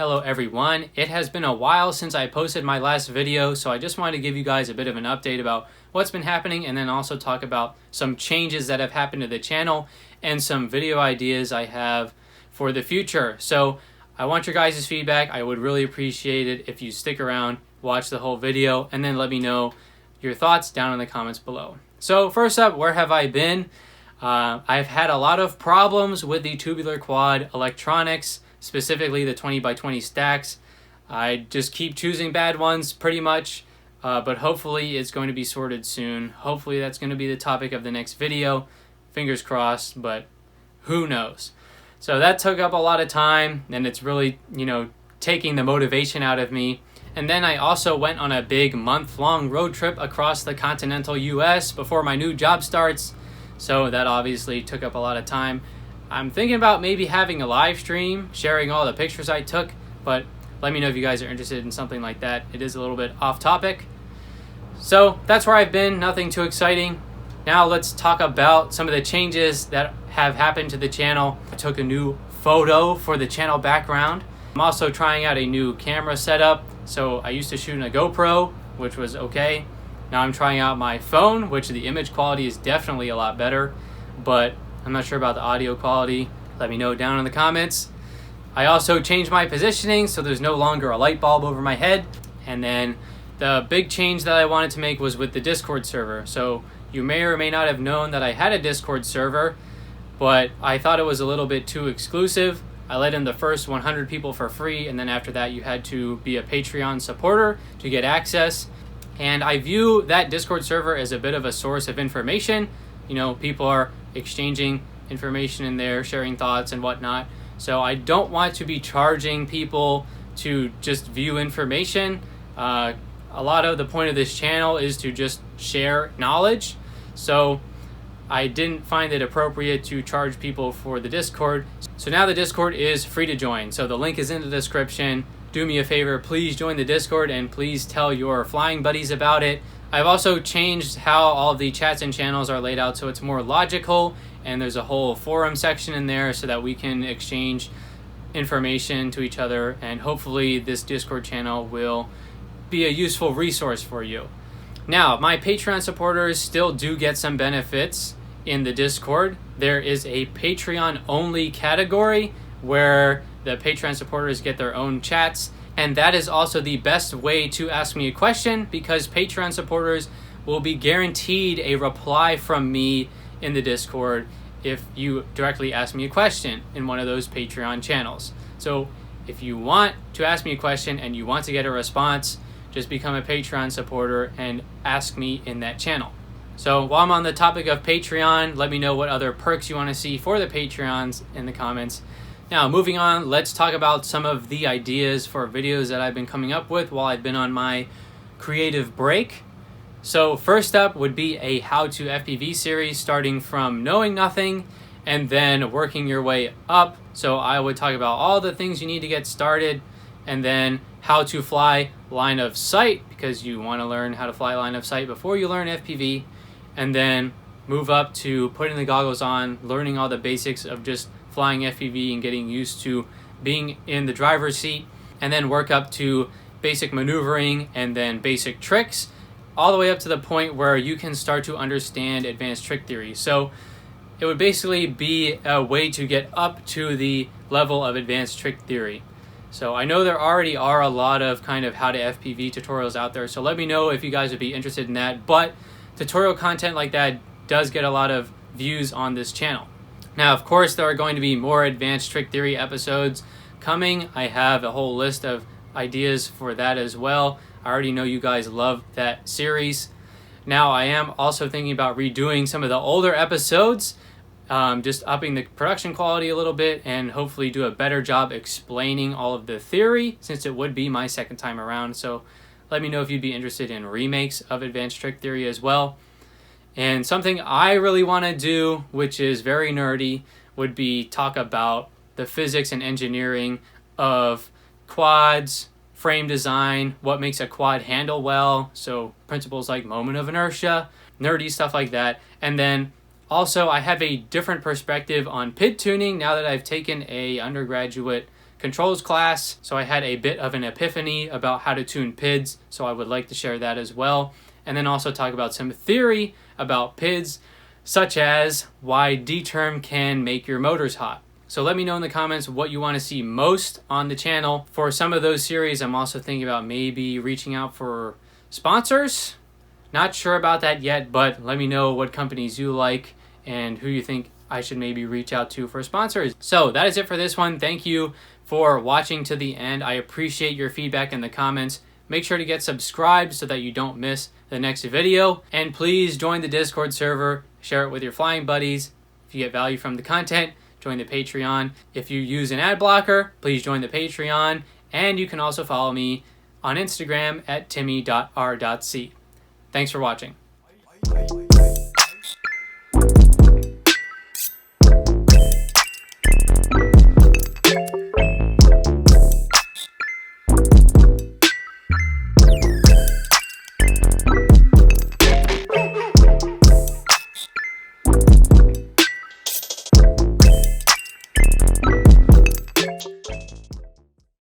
Hello everyone, it has been a while since I posted my last video, so I just wanted to give you guys a bit of an update about what's been happening and then also talk about some changes that have happened to the channel and some video ideas I have for the future. So I want your guys' feedback. I would really appreciate it if you stick around, watch the whole video, and then let me know your thoughts down in the comments below. So first up, where have I been? I've had a lot of problems with the tubular quad electronics, specifically the 20x20 stacks. I just keep choosing bad ones pretty much, but hopefully it's going to be sorted soon. Hopefully that's going to be the topic of the next video. Fingers crossed, but who knows? So that took up a lot of time, and it's really, taking the motivation out of me. And then I also went on a big month-long road trip across the continental US before my new job starts. So that obviously took up a lot of time. I'm thinking about maybe having a live stream, sharing all the pictures I took, but let me know if you guys are interested in something like that. It is a little bit off topic. So that's where I've been, nothing too exciting. Now let's talk about some of the changes that have happened to the channel. I took a new photo for the channel background. I'm also trying out a new camera setup. So I used to shoot in a GoPro, which was okay. Now I'm trying out my phone, which the image quality is definitely a lot better, but I'm not sure about the audio quality. Let me know down in the comments. I also changed my positioning so there's no longer a light bulb over my head. And then the big change that I wanted to make was with the Discord server. So you may or may not have known that I had a Discord server, but I thought it was a little bit too exclusive. I let in the first 100 people for free, and then after that you had to be a Patreon supporter to get access. And I view that Discord server as a bit of a source of information. People are exchanging information in there, sharing thoughts and whatnot. So I don't want to be charging people to just view information. A lot of the point of this channel is to just share knowledge. So I didn't find it appropriate to charge people for the Discord. So now the Discord is free to join. So the link is in the description. Do me a favor, please join the Discord and please tell your flying buddies about it. I've also changed how all of the chats and channels are laid out so it's more logical, and there's a whole forum section in there so that we can exchange information to each other, and hopefully this Discord channel will be a useful resource for you. Now, my Patreon supporters still do get some benefits in the Discord. There is a Patreon only category where the Patreon supporters get their own chats, and that is also the best way to ask me a question because Patreon supporters will be guaranteed a reply from me in the Discord if you directly ask me a question in one of those Patreon channels. So if you want to ask me a question and you want to get a response, just become a Patreon supporter and ask me in that channel. So while I'm on the topic of Patreon, let me know what other perks you want to see for the Patreons in the comments. Now, moving on, let's talk about some of the ideas for videos that I've been coming up with while I've been on my creative break. So first up would be a how-to FPV series starting from knowing nothing and then working your way up. So I would talk about all the things you need to get started, and then how to fly line of sight because you want to learn how to fly line of sight before you learn FPV, and then move up to putting the goggles on, learning all the basics of just flying FPV and getting used to being in the driver's seat, and then work up to basic maneuvering and then basic tricks, all the way up to the point where you can start to understand advanced trick theory. So it would basically be a way to get up to the level of advanced trick theory. So I know there already are a lot of kind of how to FPV tutorials out there, so let me know if you guys would be interested in that, but tutorial content like that does get a lot of views on this channel. Now, of course, there are going to be more advanced trick theory episodes coming. I have a whole list of ideas for that as well. I already know you guys love that series. Now, I am also thinking about redoing some of the older episodes, just upping the production quality a little bit and hopefully do a better job explaining all of the theory since it would be my second time around. So let me know if you'd be interested in remakes of advanced trick theory as well. And something I really want to do, which is very nerdy, would be talk about the physics and engineering of quads, frame design, what makes a quad handle well, so principles like moment of inertia, nerdy stuff like that. And then also I have a different perspective on PID tuning now that I've taken a undergraduate controls class, so I had a bit of an epiphany about how to tune PIDs, so I would like to share that as well. And then also talk about some theory about PIDs, such as why D-term can make your motors hot. So let me know in the comments what you want to see most on the channel. For some of those series, I'm also thinking about maybe reaching out for sponsors. Not sure about that yet, but let me know what companies you like and who you think I should maybe reach out to for sponsors. So that is it for this one. Thank you for watching to the end. I appreciate your feedback in the comments. Make sure to get subscribed so that you don't miss the next video. And please join the Discord server. Share it with your flying buddies. If you get value from the content, join the Patreon. If you use an ad blocker, please join the Patreon. And you can also follow me on Instagram at timmy.r.c. Thanks for watching.